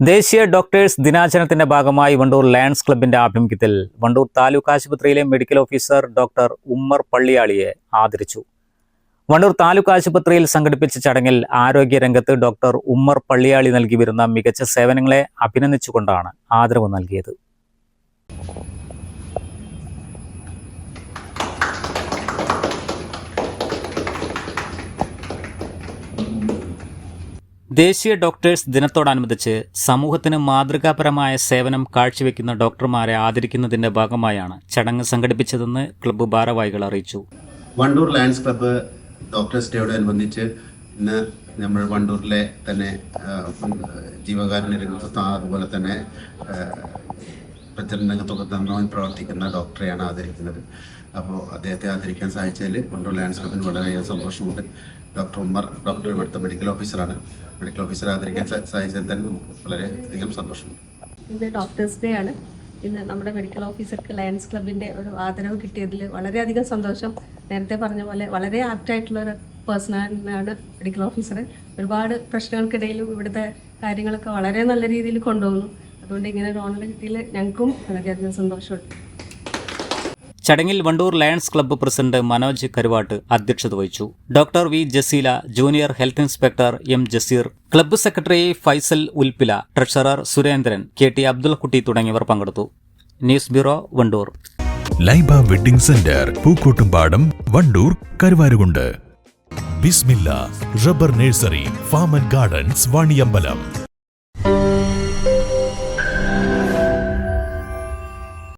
ദേശീയ ഡോക്ടേഴ്സ് ദിനാചരണത്തിന്റെ ഭാഗമായി വണ്ടൂർ ലയൺസ് ക്ലബിന്റെ ആഭിമുഖ്യത്തിൽ വണ്ടൂർ താലൂക്ക് ആശുപത്രിയിലെ മെഡിക്കൽ ഓഫീസർ ഡോക്ടർ ഉമ്മർ പള്ളിയാളിയെ ആദരിച്ചു. വണ്ടൂർ താലൂക്ക് ആശുപത്രിയിൽ സംഘടിപ്പിച്ച ചടങ്ങിൽ ആരോഗ്യരംഗത്ത് ഡോക്ടർ ഉമ്മർ പള്ളിയാളി നൽകി വരുന്ന മികച്ച സേവനങ്ങളെ അഭിനന്ദിച്ചുകൊണ്ടാണ് ആദരവ് നൽകിയത്. ദേശീയ ഡോക്ടേഴ്സ് ദിനത്തോടനുബന്ധിച്ച് സമൂഹത്തിന് മാതൃകാപരമായ സേവനം കാഴ്ചവെക്കുന്ന ഡോക്ടർമാരെ ആദരിക്കുന്നതിന്റെ ഭാഗമായാണ് ചടങ്ങ് സംഘടിപ്പിച്ചതെന്ന് ക്ലബ്ബ് ഭാരവാഹികൾ അറിയിച്ചു. വണ്ടൂർ ലയൺസ് ക്ലബ്ബ് ഡോക്ടേഴ്സ് ഡേയോടനുബന്ധിച്ച് ഇന്ന് നമ്മൾ വണ്ടൂരിലെ തന്നെ ജീവകാരുണ്യ രംഗത്ത് അതുപോലെ തന്നെ പ്രചരണ രംഗത്തൊക്കെ നന്നായി പ്രവർത്തിക്കുന്ന ഡോക്ടറെയാണ് ആദരിക്കുന്നത്. അപ്പോൾ അദ്ദേഹത്തെ ആദരിക്കാൻ സാധിച്ചതിൽ വണ്ടൂർ ലയൺസ് ക്ലബ്ബിന് വളരെയധികം സന്തോഷമുണ്ട്. ഡോക്ടർ ഉമ്മർ ഡോക്ടർ ഇവിടുത്തെ മെഡിക്കൽ ഓഫീസറാണ്. മെഡിക്കൽ ഓഫീസറെ ആദരിക്കാൻ സാധിച്ചതിൽ തന്നെ വളരെയധികം സന്തോഷമുണ്ട്. ഇന്ന് ഡോക്ടേഴ്സ് ഡേ ആണ്. ഇന്ന് നമ്മുടെ മെഡിക്കൽ ഓഫീസർക്ക് ലയൺസ് ക്ലബിൻ്റെ ഒരു ആദരവ് കിട്ടിയതിൽ വളരെയധികം സന്തോഷം. നേരത്തെ പറഞ്ഞ പോലെ വളരെ ആപ്റ്റായിട്ടുള്ള ഒരു പേഴ്സണാണ് മെഡിക്കൽ ഓഫീസർ. ഒരുപാട് പ്രശ്നങ്ങൾക്കിടയിലും ഇവിടുത്തെ കാര്യങ്ങളൊക്കെ വളരെ നല്ല രീതിയിൽ കൊണ്ടുപോകുന്നു. അതുകൊണ്ട് ഇങ്ങനെ ഒരു ഓണർ കിട്ടിയതിൽ ഞങ്ങൾക്കും വളരെയധികം സന്തോഷമുണ്ട്. ചടങ്ങിൽ Wandoor lions club president Manoj Karuvattu അധ്യക്ഷത വഹിച്ചു. Doctor V Jaseela, junior health inspector M Jaseer, club secretary Faisal Ulpila, treasurer Surendran, KT Abdul Kutty തുടങ്ങിയവർ പങ്കെടുത്തു. News bureau, Wandoor. Laiba wedding centre, Pookkottumpadam, Wandoor, Karuvarakundu. Bismillah rubber nursery, farm and gardens, Vaniyambalam.